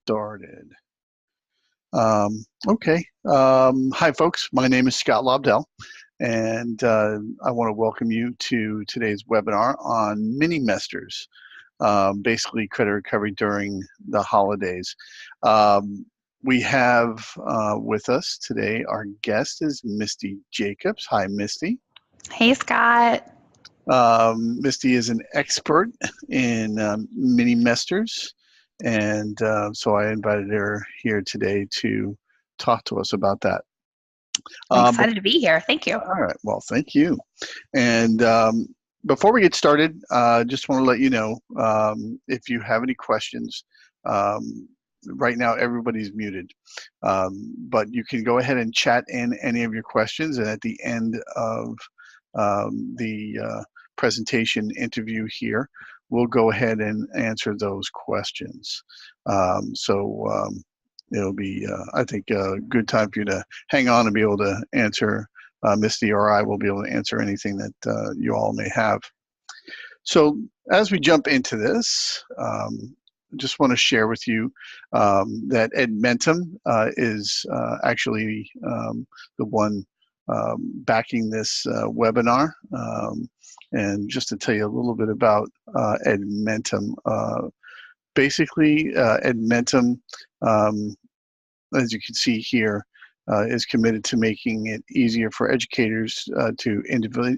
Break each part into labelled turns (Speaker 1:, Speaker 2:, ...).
Speaker 1: started. Okay. Hi, folks. My name is Scott Lobdell, and I want to welcome you to today's webinar on Minimesters, basically credit recovery during the holidays. We have with us today, our guest is Misty Jacobs. Hi, Misty.
Speaker 2: Hey, Scott.
Speaker 1: Misty is an expert in Minimesters, and so I invited her here today to talk to us about that.
Speaker 2: I'm
Speaker 1: All
Speaker 2: excited to be here. Thank you.
Speaker 1: right, well, thank you. And before we get started, just want to let you know, if you have any questions, right now everybody's muted, but you can go ahead and chat in any of your questions, and at the end of the presentation interview here, we'll go ahead and answer those questions. It'll be, I think, a good time for you to hang on and be able to answer. Misty or I will be able to answer anything that you all may have. So as we jump into this, just want to share with you that Edmentum is actually the one backing this webinar. And just to tell you a little bit about Edmentum, basically Edmentum, as you can see here, is committed to making it easier for educators to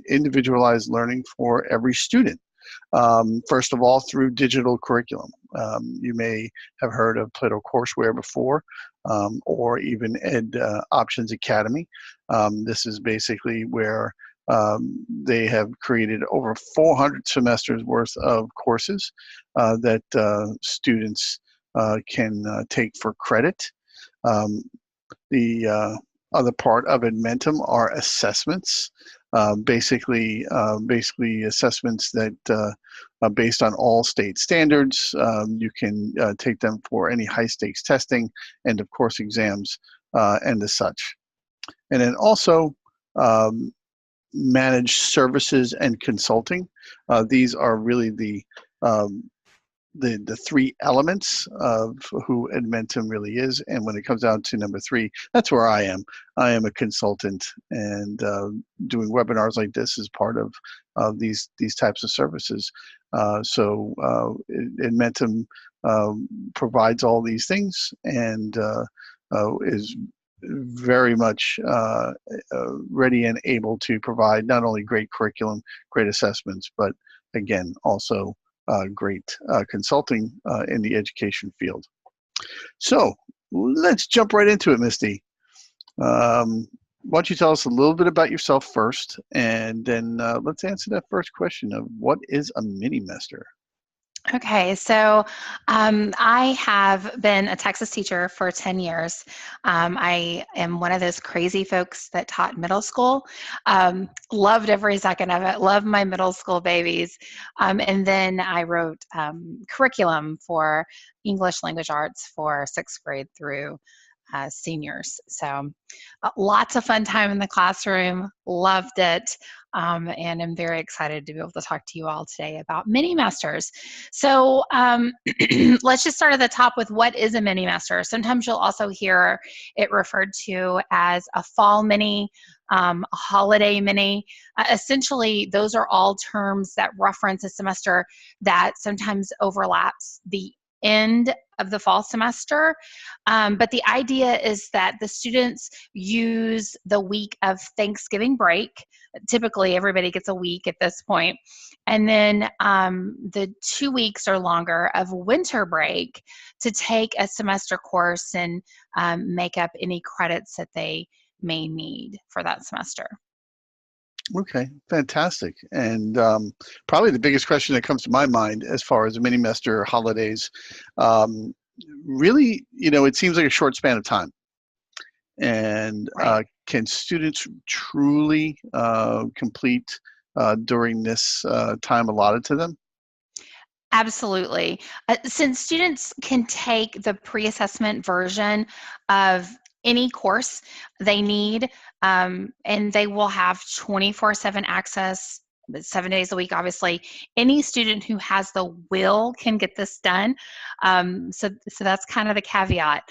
Speaker 1: individualize learning for every student. First of all, through digital curriculum. You may have heard of Plato Courseware before, or even Ed Options Academy. This is basically where they have created over 400 semesters worth of courses that students can take for credit. The other part of Edmentum are assessments, basically assessments that are based on all state standards. You can take them for any high stakes testing, and of course exams and as such. And then also managed services and consulting. These are really the three elements of who Edmentum really is. And when it comes down to number three, that's where I am. I am a consultant, and doing webinars like this is part of these types of services. Edmentum provides all these things, and is very much ready and able to provide not only great curriculum, great assessments, but again, also great consulting in the education field. So let's jump right into it, Misty. Why don't you tell us a little bit about yourself first, and then let's answer that first question of what is a Minimester?
Speaker 2: Okay, so I have been a Texas teacher for 10 years. I am one of those crazy folks that taught middle school. Loved every second of it, loved my middle school babies. And then I wrote curriculum for English language arts for 6th grade through seniors. So lots of fun time in the classroom, loved it. And I'm very excited to be able to talk to you all today about Minimesters. So let's just start at the top with what is a Minimester. Sometimes you'll also hear it referred to as a fall mini, a holiday mini. Essentially, those are all terms that reference a semester that sometimes overlaps the end of the fall semester. But the idea is that the students use the week of Thanksgiving break. Typically, everybody gets a week at this point. And then the 2 weeks or longer of winter break to take a semester course and make up any credits that they may need for that semester.
Speaker 1: Okay, fantastic. And probably the biggest question that comes to my mind as far as Minimester holidays, really, it seems like a short span of time. And
Speaker 2: Right.
Speaker 1: can students truly complete during this time allotted to them?
Speaker 2: Absolutely. Since students can take the pre-assessment version of any course they need, and they will have 24/7 access 7 days a week. Obviously, any student who has the will can get this done. So that's kind of the caveat.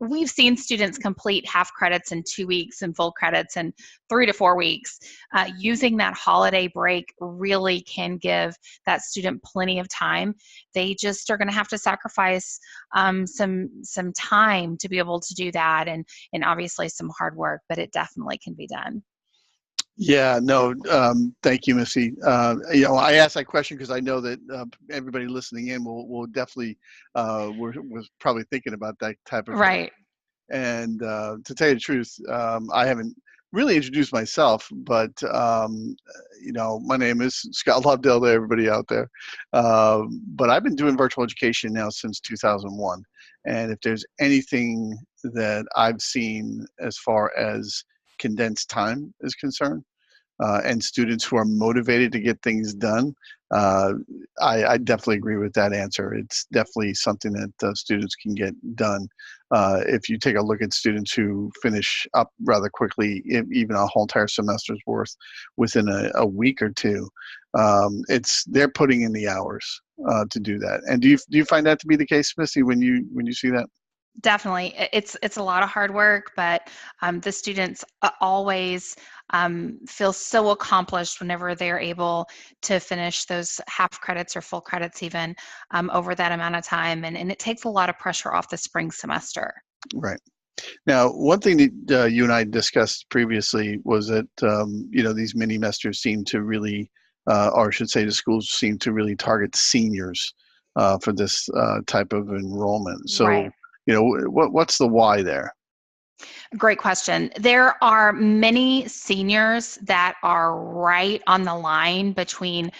Speaker 2: We've seen students complete half credits in 2 weeks and full credits in 3 to 4 weeks. Using that holiday break really can give that student plenty of time. They just are going to have to sacrifice some time to be able to do that, and obviously some hard work, but it definitely can be done.
Speaker 1: Yeah, no, thank you, Missy. I asked that question because I know that everybody listening in will definitely was probably thinking about that type of thing.
Speaker 2: Right.
Speaker 1: And to tell you the truth, I haven't really introduced myself, but my name is Scott Lovedale to everybody out there. But I've been doing virtual education now since 2001. And if there's anything that I've seen as far as condensed time is concerned, and students who are motivated to get things done, uh, I definitely agree with that answer. It's definitely something that students can get done. If you take a look at students who finish up rather quickly, even a whole entire semester's worth within a week or two, they're putting in the hours to do that. And do you find that to be the case, Missy, when you see that?
Speaker 2: Definitely. It's a lot of hard work, but the students always feel so accomplished whenever they're able to finish those half credits or full credits even over that amount of time. And it takes a lot of pressure off the spring semester.
Speaker 1: Right. Now, one thing that you and I discussed previously was that these mini-mesters seem to really, or I should say, the schools seem to really target seniors for this type of enrollment.
Speaker 2: Right.
Speaker 1: So, what's the why there?
Speaker 2: Great question. There are many seniors that are right on the line between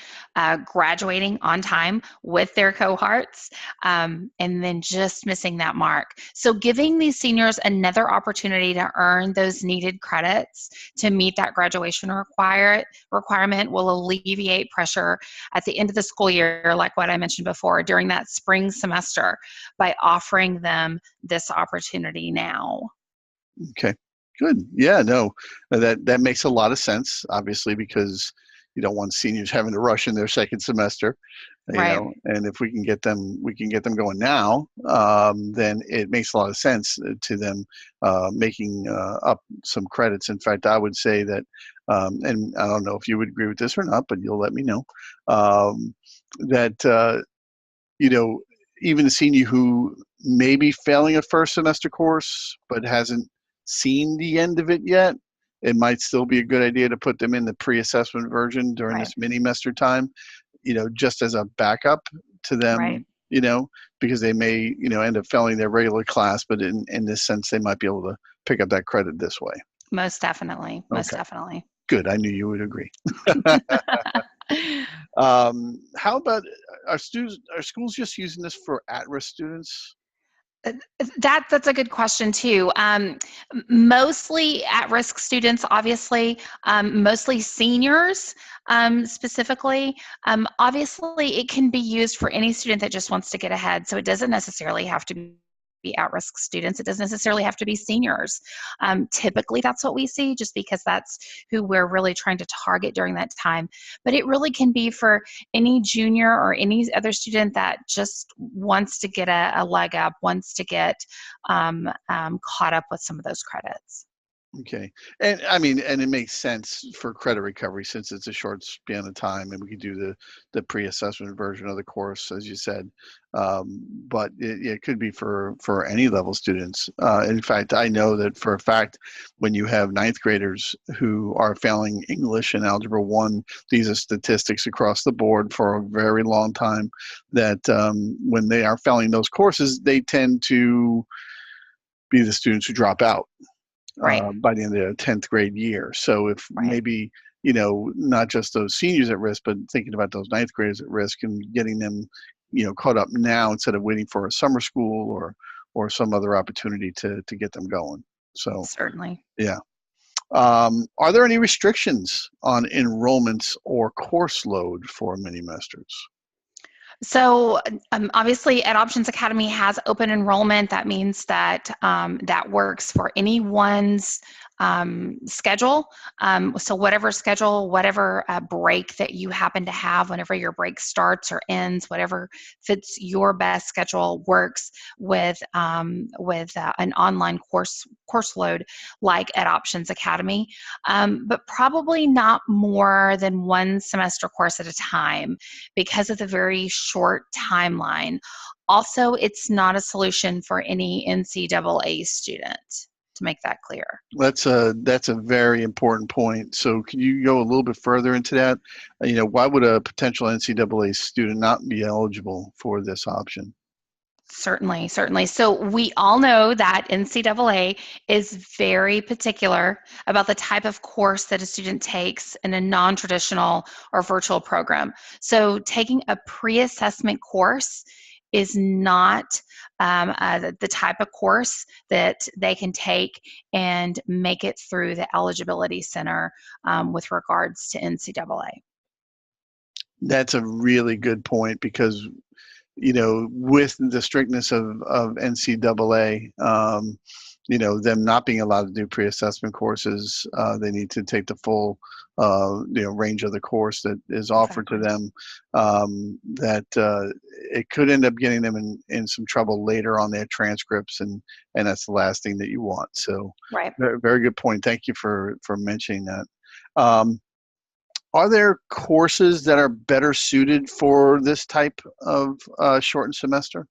Speaker 2: graduating on time with their cohorts and then just missing that mark. So, giving these seniors another opportunity to earn those needed credits to meet that graduation requirement will alleviate pressure at the end of the school year, like what I mentioned before, during that spring semester by offering them this opportunity now.
Speaker 1: Okay, good. Yeah, no, that makes a lot of sense, obviously, because you don't want seniors having to rush in their second semester,
Speaker 2: Right.
Speaker 1: and if we can get them going now, then it makes a lot of sense to them making up some credits. In fact, I would say that, and I don't know if you would agree with this or not, but you'll let me know, that you know, even a senior who may be failing a first semester course but hasn't seen the end of it yet, it might still be a good idea to put them in the pre-assessment version during
Speaker 2: Right.
Speaker 1: this mini-mester time, just as a backup to
Speaker 2: Right.
Speaker 1: them, because they may, end up failing their regular class, but in this sense, they might be able to pick up that credit this way.
Speaker 2: Most definitely. Most
Speaker 1: Okay,
Speaker 2: definitely.
Speaker 1: good. I knew you would agree. How about are schools just using this for at-risk students?
Speaker 2: That's a good question too. Mostly at-risk students, obviously, mostly seniors specifically. Obviously, it can be used for any student that just wants to get ahead. So it doesn't necessarily have to be at-risk students. It doesn't necessarily have to be seniors. Typically, that's what we see, just because that's who we're really trying to target during that time. But it really can be for any junior or any other student that just wants to get a leg up, wants to get caught up with some of those credits.
Speaker 1: Okay. And I mean, and it makes sense for credit recovery since it's a short span of time and we could do the pre-assessment version of the course, as you said. But it could be for any level students. In fact, I know that for a fact, when you have ninth graders who are failing English and Algebra 1, these are statistics across the board for a very long time, that when they are failing those courses, they tend to be the students who drop out
Speaker 2: Right,
Speaker 1: by the end of the 10th grade year. So if
Speaker 2: right.
Speaker 1: maybe, not just those seniors at risk, but thinking about those ninth graders at risk and getting them, caught up now instead of waiting for a summer school or some other opportunity to get them going. So,
Speaker 2: Certainly.
Speaker 1: yeah. Are there any restrictions on enrollments or course load for mini masters?
Speaker 2: So obviously, Ed Options Academy has open enrollment. That means that that works for anyone's schedule. So whatever schedule, whatever break that you happen to have, whenever your break starts or ends, whatever fits your best schedule works with an online course load like at Options Academy, but probably not more than one semester course at a time because of the very short timeline. Also, it's not a solution for any NCAA student, to make that clear.
Speaker 1: That's a very important point. So can you go a little bit further into that? Why would a potential NCAA student not be eligible for this option?
Speaker 2: Certainly, certainly. So we all know that NCAA is very particular about the type of course that a student takes in a non-traditional or virtual program. So taking a pre-assessment course is not the type of course that they can take and make it through the eligibility center with regards to NCAA.
Speaker 1: That's a really good point because with the strictness of NCAA, them not being allowed to do pre-assessment courses, they need to take the full, range of the course that is offered to them. It could end up getting them in some trouble later on their transcripts, and that's the last thing that you want. So,
Speaker 2: Right.
Speaker 1: very, very good point. Thank you for mentioning that. Are there courses that are better suited for this type of shortened semester?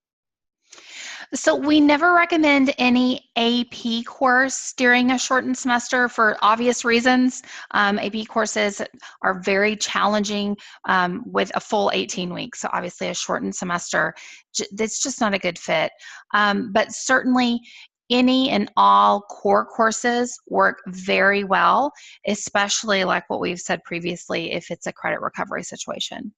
Speaker 2: So we never recommend any AP course during a shortened semester for obvious reasons. AP courses are very challenging with a full 18 weeks. So obviously a shortened semester, that's just not a good fit. But certainly any and all core courses work very well, especially like what we've said previously, if it's a credit recovery situation.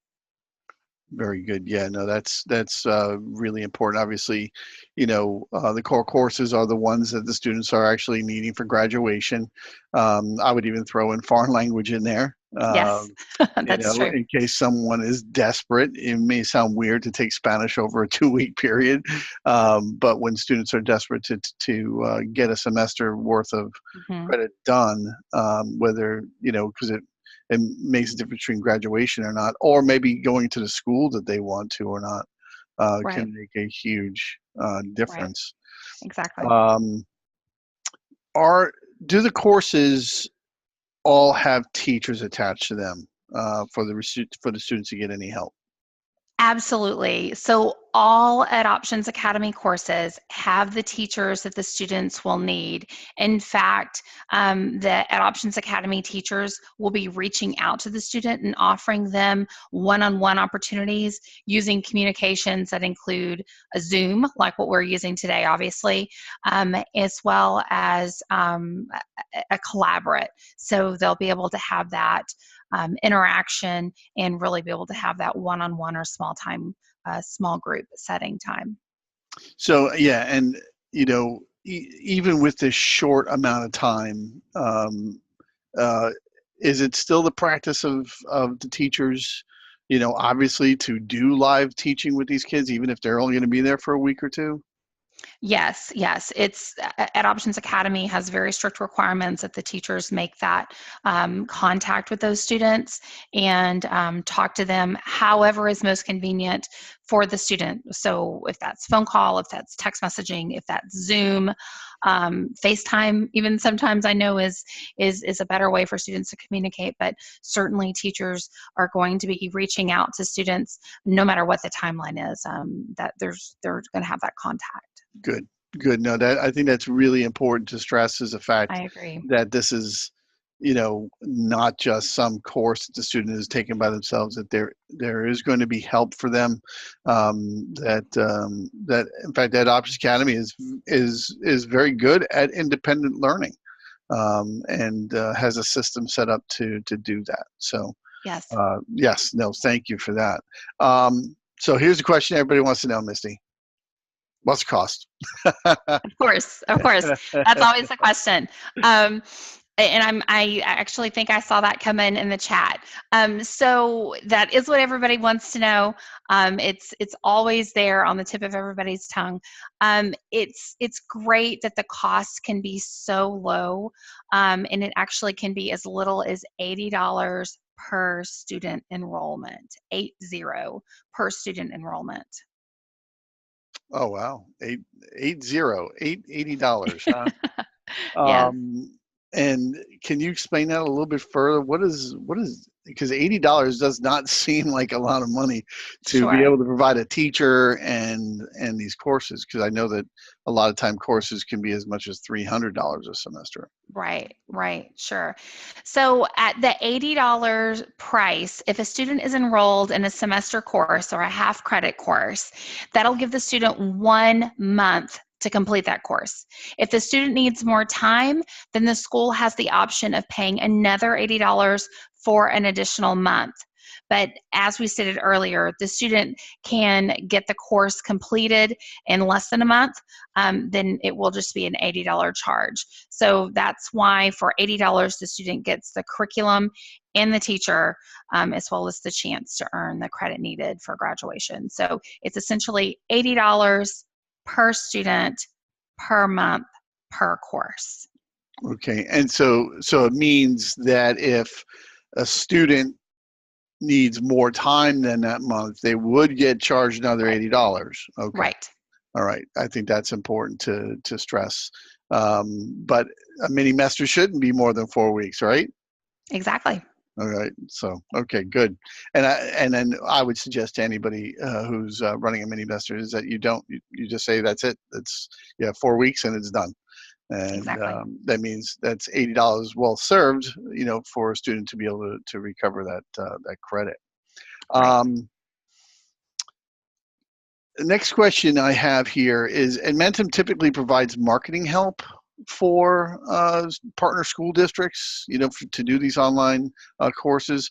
Speaker 1: Very good. Yeah, no, that's really important. Obviously, the core courses are the ones that the students are actually needing for graduation. I would even throw in foreign language in there.
Speaker 2: Yes, that's true.
Speaker 1: In case someone is desperate. It may sound weird to take Spanish over a 2-week period, but when students are desperate to get a semester worth of
Speaker 2: Mhm.
Speaker 1: credit done, whether because it makes a difference between graduation or not, or maybe going to the school that they want to or not,
Speaker 2: Right,
Speaker 1: can make a huge
Speaker 2: right,
Speaker 1: difference.
Speaker 2: exactly.
Speaker 1: Um, are do the courses all have teachers attached to them for the students to get any help?
Speaker 2: Absolutely. So all at Options Academy courses have the teachers that the students will need. In fact, the at Options Academy teachers will be reaching out to the student and offering them one-on-one opportunities using communications that include a Zoom, like what we're using today, obviously, as well as a collaborate. So they'll be able to have that interaction and really be able to have that one-on-one or small group setting time.
Speaker 1: So yeah, and even with this short amount of time, uh, is it still the practice of the teachers, obviously to do live teaching with these kids, even if they're only going to be there for a week or two?
Speaker 2: Yes, yes. It's at Options Academy has very strict requirements that the teachers make that contact with those students and talk to them however is most convenient for the student. So if that's phone call, if that's text messaging, if that's Zoom, FaceTime, even sometimes I know is a better way for students to communicate. But certainly teachers are going to be reaching out to students no matter what the timeline is. That they're going to have that contact.
Speaker 1: Good, good. No, that I think that's really important to stress is the fact
Speaker 2: I agree.
Speaker 1: that this is, not just some course that the student is taking by themselves. That there is going to be help for them. That in fact that Options Academy is very good at independent learning, and has a system set up to do that. So
Speaker 2: Yes,
Speaker 1: yes, no, thank you for that. So here's the question everybody wants to know, Misty. What's the cost?
Speaker 2: of course, of course. That's always the question. Um, And I actually think I saw that come in the chat. So that is what everybody wants to know. It's always there on the tip of everybody's tongue. It's great that the cost can be so low, and it actually can be as little as $80 per student enrollment. 80 per student enrollment.
Speaker 1: Oh wow, $80, huh?
Speaker 2: Yes,
Speaker 1: And can you explain that a little bit further? What is because $80 does not seem like a lot of money to be
Speaker 2: sure.
Speaker 1: able to provide a teacher and these courses, because I know that a lot of time courses can be as much as $300 a semester.
Speaker 2: Right, sure. So at the $80 price, if a student is enrolled in a semester course or a half credit course, that'll give the student 1 month to complete that course. If the student needs more time, then the school has the option of paying another $80 for an additional month. But as we stated earlier, the student can get the course completed in less than a month, then it will just be an $80 charge. So that's why for $80, the student gets the curriculum and the teacher, as well as the chance to earn the credit needed for graduation. So it's essentially $80 per student per month per course.
Speaker 1: Okay, and so it means that if a student needs more time than that month, they would get charged another
Speaker 2: Right.
Speaker 1: $80. Okay.
Speaker 2: Right.
Speaker 1: All right. I think that's important to stress. But a mini semester shouldn't be more than 4 weeks, right?
Speaker 2: Exactly.
Speaker 1: All right. So okay, good. And then I would suggest to anybody who's running a mini semester is that you just say that's it. It's 4 weeks and it's done. And
Speaker 2: Exactly.
Speaker 1: that means that's $80 well served, for a student to be able to recover that credit.
Speaker 2: Right.
Speaker 1: Um, The next question I have here is Edmentum typically provides marketing help for partner school districts, to do these online courses.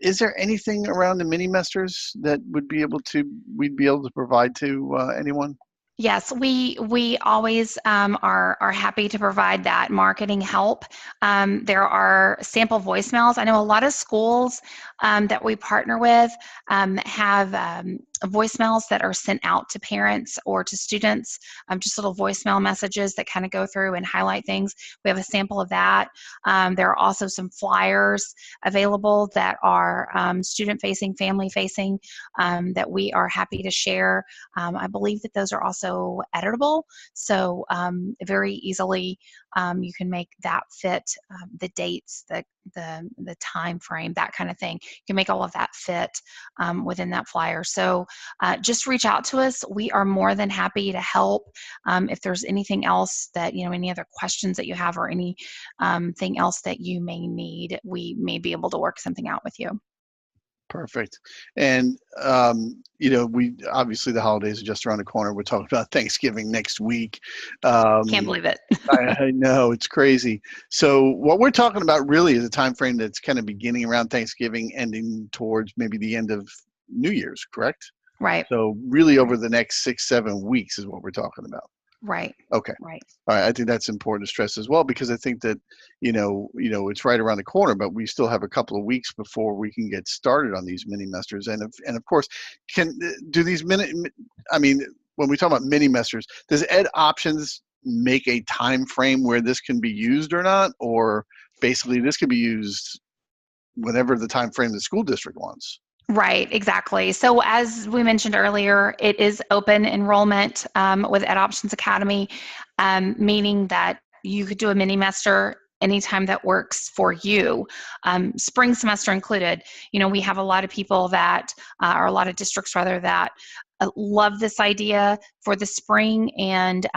Speaker 1: Is there anything around the mini mesters that we'd be able to provide to anyone?
Speaker 2: Yes, we always are happy to provide that marketing help. There are sample voicemails. I know a lot of schools that we partner with have voicemails that are sent out to parents or to students, just little voicemail messages that kind of go through and highlight things. We have a sample of that. There are also some flyers available that are student-facing, family-facing, that we are happy to share. I believe that those are also editable, so very easily you can make that fit the dates, the time frame, that kind of thing. You can make all of that fit within that flyer. So just reach out to us. We are more than happy to help. If there's anything else that, any other questions that you have or any thing else that you may need, we may be able to work something out with you.
Speaker 1: Perfect. And, we obviously the holidays are just around the corner. We're talking about Thanksgiving next week.
Speaker 2: Can't
Speaker 1: Um,
Speaker 2: believe it.
Speaker 1: I know it's crazy. So what we're talking about really is a time frame that's kind of beginning around Thanksgiving, ending towards maybe the end of New Year's, correct?
Speaker 2: Right,
Speaker 1: So really over
Speaker 2: right,
Speaker 1: the next 6, 7 weeks is what we're talking about.
Speaker 2: right,
Speaker 1: Okay.
Speaker 2: right.
Speaker 1: All right. I think that's important to stress as well, because I think that, it's right around the corner, but we still have a couple of weeks before we can get started on these mini mesters. And of course, do these I mean, when we talk about mini mesters, does Ed Options make a time frame where this can be used or not? Or basically this could be used whenever the time frame the school district wants?
Speaker 2: Right, exactly. So as we mentioned earlier, it is open enrollment with Ed Options Academy, meaning that you could do a mini semester anytime that works for you, spring semester included. We have a lot of people that, or a lot of districts rather, that love this idea for the spring, and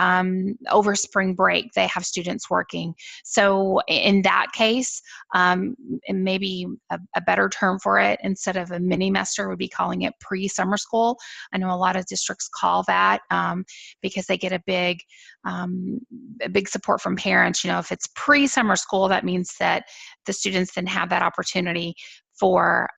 Speaker 2: over spring break they have students working. So in that case, and maybe a better term for it instead of a mini semester would be calling it pre-summer school. I know a lot of districts call that because they get a big support from parents. If it's pre-summer school, that means that the students then have that opportunity for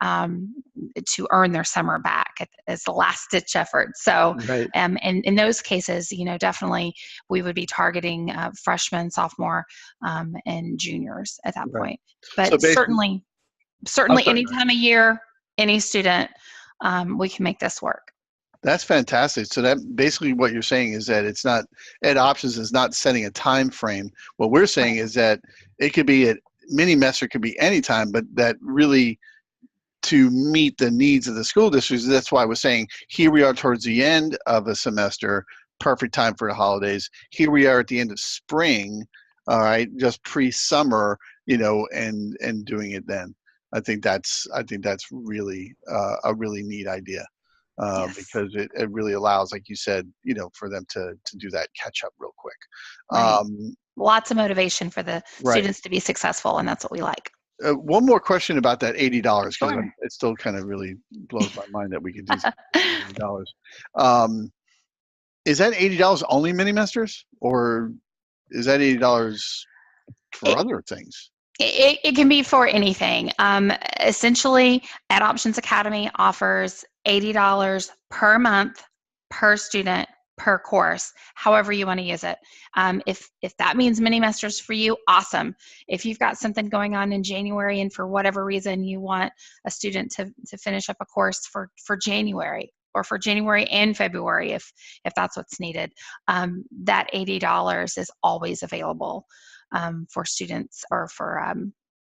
Speaker 2: to earn their summer back as a last ditch effort. So,
Speaker 1: Right.
Speaker 2: and in those cases, definitely we would be targeting freshmen, sophomore, and juniors at that
Speaker 1: Right.
Speaker 2: point.
Speaker 1: So
Speaker 2: But
Speaker 1: basically, I'm
Speaker 2: certainly
Speaker 1: sorry.
Speaker 2: any time of year, any student, we can make this work.
Speaker 1: That's fantastic. So that basically what you're saying is that it's not Ed Options is not setting a time frame. What we're saying
Speaker 2: Right.
Speaker 1: is that it could be at Minimester could be any time, but that really to meet the needs of the school districts. That's why I was saying here we are towards the end of a semester, perfect time for the holidays. Here we are at the end of spring, all right, just pre-summer, and doing it then. I think that's really a really neat idea.
Speaker 2: Yes.
Speaker 1: Because it really allows, like you said, for them to do that catch up real quick.
Speaker 2: Right.
Speaker 1: Um,
Speaker 2: Lots of motivation for the
Speaker 1: right.
Speaker 2: students to be successful, and that's what we like.
Speaker 1: One more question about that $80 because
Speaker 2: Sure.
Speaker 1: it still kind of really blows my mind that we could do something for $80. Um, is that $80 only Minimesters, or is that $80 for
Speaker 2: It,
Speaker 1: other things?
Speaker 2: it can be for anything. Essentially, Ed Options Academy offers $80 per month per student per course, however you want to use it. If that means Minimesters for you, awesome. If you've got something going on in January and for whatever reason you want a student to finish up a course for January, or for January and February, if that's what's needed, that $80 is always available for students, or for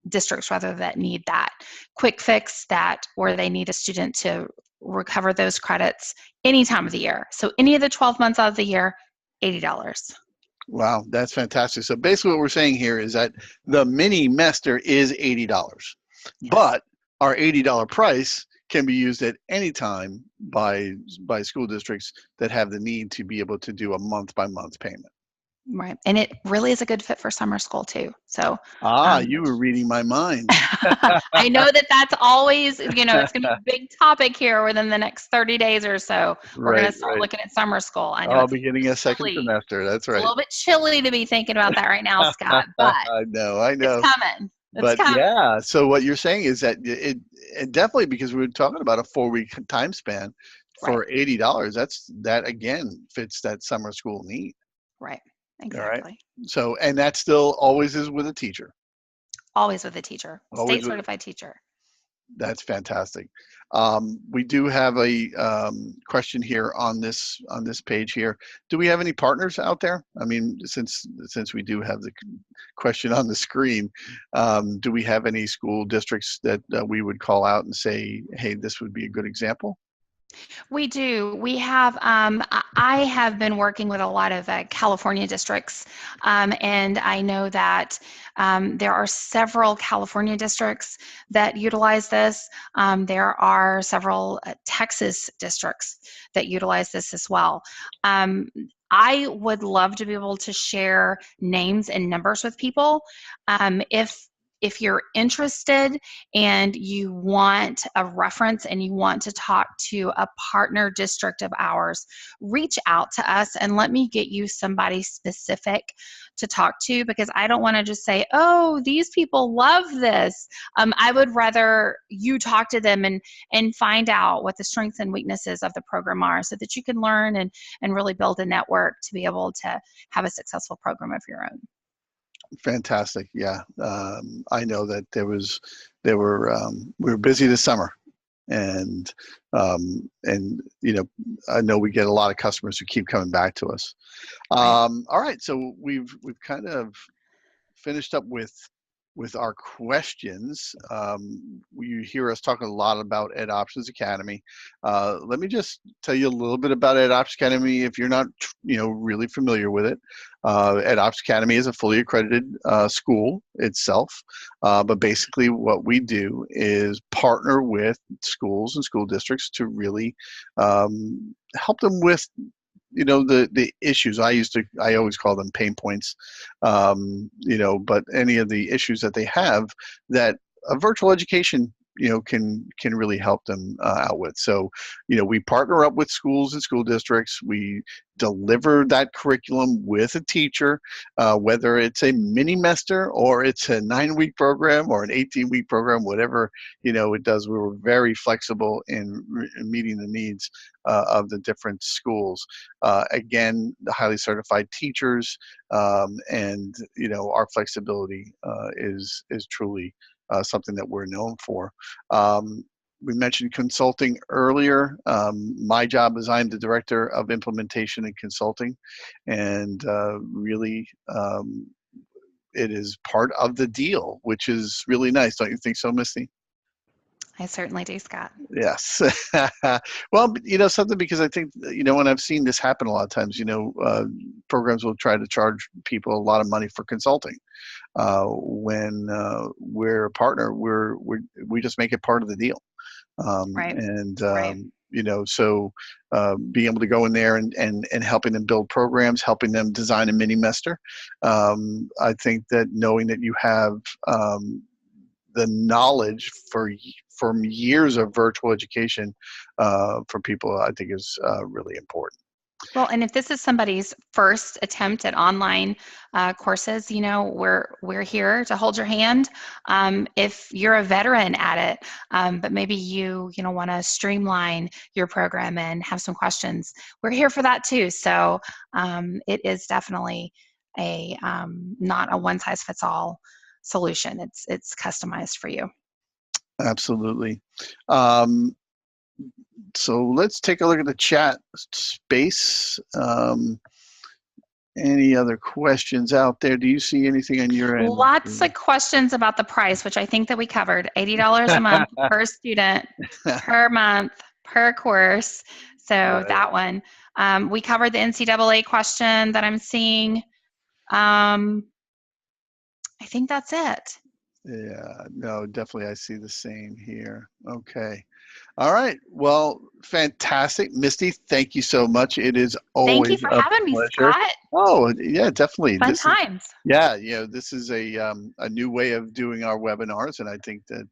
Speaker 2: districts rather, that need that quick fix, that where they need a student to recover those credits any time of the year. So any of the 12 months out of the year, $80.
Speaker 1: Wow, that's fantastic. So basically, what we're saying here is that the Minimester is $80,
Speaker 2: Yes.
Speaker 1: but our $80 price can be used at any time by school districts that have the need to be able to do a month by month payment.
Speaker 2: Right. And it really is a good fit for summer school too. So
Speaker 1: Ah,
Speaker 2: um,
Speaker 1: you were reading my mind.
Speaker 2: I know that that's always, it's going to be a big topic here within the next 30 days or so. We're going
Speaker 1: Right,
Speaker 2: to start
Speaker 1: right.
Speaker 2: looking at summer school. I know
Speaker 1: I'll
Speaker 2: it's a
Speaker 1: be
Speaker 2: little
Speaker 1: getting
Speaker 2: bit
Speaker 1: a second
Speaker 2: chilly.
Speaker 1: semester. That's
Speaker 2: It's a
Speaker 1: right.
Speaker 2: little bit chilly to be thinking about that right now, Scott, but
Speaker 1: I know, I
Speaker 2: it's
Speaker 1: know.
Speaker 2: coming. It's
Speaker 1: But
Speaker 2: coming.
Speaker 1: yeah, so what you're saying is that it definitely, because we were talking about a 4-week time span
Speaker 2: Right.
Speaker 1: for $80. That again fits that summer school need.
Speaker 2: Right.
Speaker 1: All right.
Speaker 2: Exactly.
Speaker 1: So, and that still always is with a teacher.
Speaker 2: Always with a teacher,
Speaker 1: Always
Speaker 2: state
Speaker 1: with
Speaker 2: certified teacher.
Speaker 1: That's fantastic. We do have a question here on this page here. Do we have any partners out there? I mean, since we do have the question on the screen, do we have any school districts that we would call out and say, hey, this would be a good example?
Speaker 2: We do. We have, I have been working with a lot of California districts, and I know that there are several California districts that utilize this. There are several Texas districts that utilize this as well. I would love to be able to share names and numbers with people. If you're interested and you want a reference and you want to talk to a partner district of ours, reach out to us and let me get you somebody specific to talk to, because I don't want to just say, oh, these people love this. I would rather you talk to them and find out what the strengths and weaknesses of the program are, so that you can learn and really build a network to be able to have a successful program of your own.
Speaker 1: Fantastic. Yeah. I know that we were busy this summer, and I know we get a lot of customers who keep coming back to us.
Speaker 2: Right.
Speaker 1: All right, so we've kind of finished up with our questions. You hear us talking a lot about Ed Options Academy. Let me just tell you a little bit about Ed Options Academy if you're not, really familiar with it. Ed Options Academy is a fully accredited school itself, but basically what we do is partner with schools and school districts to really help them with the issues. I always call them pain points, but any of the issues that they have that a virtual education can really help them out with. So, we partner up with schools and school districts. We deliver that curriculum with a teacher, whether it's a mini-mester or it's a 9-week program or an 18-week program, whatever it does. We were very flexible in meeting the needs of the different schools. Again, the highly certified teachers, and our flexibility is truly something that we're known for. We mentioned consulting earlier. My job is I'm the director of implementation and consulting, and really it is part of the deal, which is really nice. Don't you think so, Misty?
Speaker 2: I certainly do, Scott.
Speaker 1: Yes. Well, something, because I think, when I've seen this happen a lot of times, programs will try to charge people a lot of money for consulting. When we're a partner, we just make it part of the deal.
Speaker 2: Right.
Speaker 1: And
Speaker 2: Right.
Speaker 1: so being able to go in there and helping them build programs, helping them design a mini-mester. I think that knowing that you have the knowledge from years of virtual education for people, I think is really important.
Speaker 2: Well, and if this is somebody's first attempt at online courses, we're here to hold your hand. If you're a veteran at it, but maybe you want to streamline your program and have some questions, we're here for that too. So it is definitely a not a one-size-fits-all solution. It's customized for you.
Speaker 1: Absolutely. So let's take a look at the chat space. Any other questions out there? Do you see anything on your end?
Speaker 2: Lots of questions about the price, which I think that we covered. $80 a month per student, per month, per course. So
Speaker 1: Right.
Speaker 2: that one. We covered the NCAA question that I'm seeing. I think that's it.
Speaker 1: Yeah, no, definitely I see the same here. Okay. All right. Well, fantastic. Misty, thank you so much. It is
Speaker 2: Thank you
Speaker 1: always
Speaker 2: for
Speaker 1: a
Speaker 2: having me,
Speaker 1: pleasure.
Speaker 2: Scott.
Speaker 1: Oh, yeah, definitely.
Speaker 2: Fun times.
Speaker 1: This is a new way of doing our webinars, and I think that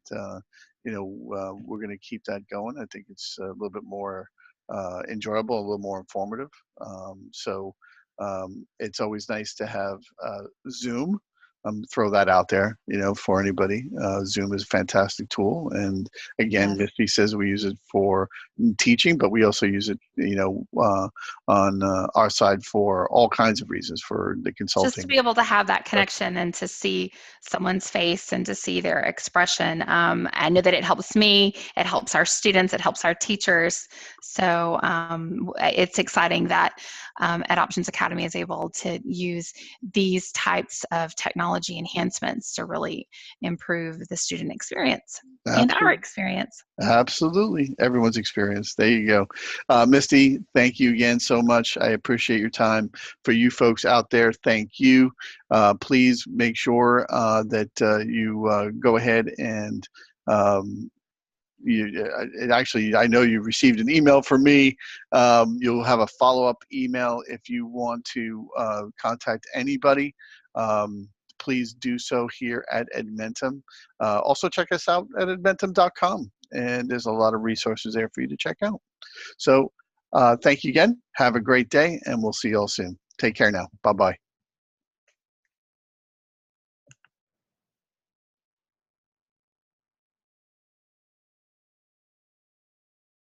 Speaker 1: we're going to keep that going. I think it's a little bit more enjoyable, a little more informative. It's always nice to have Zoom. Throw that out there, for anybody. Zoom is a fantastic tool, and again,
Speaker 2: Yes.
Speaker 1: Misty says we use it for teaching, but we also use it, on our side for all kinds of reasons, for the
Speaker 2: Just to
Speaker 1: consulting.
Speaker 2: be able to have that connection and to see someone's face and to see their expression. I know that it helps me, it helps our students, it helps our teachers. So it's exciting that Ed Options Academy is able to use these types of technology enhancements to really improve the student experience and our
Speaker 1: Absolutely.
Speaker 2: experience.
Speaker 1: Absolutely. Everyone's experience. There you go. Misty, thank you again so much. I appreciate your time. For you folks out there, thank you. Please make sure that you go ahead and I know you received an email from me. You'll have a follow-up email if you want to contact anybody. Please do so here at Edmentum. Also, check us out at edmentum.com, and there's a lot of resources there for you to check out. So thank you again. Have a great day, and we'll see you all soon. Take care now. Bye-bye.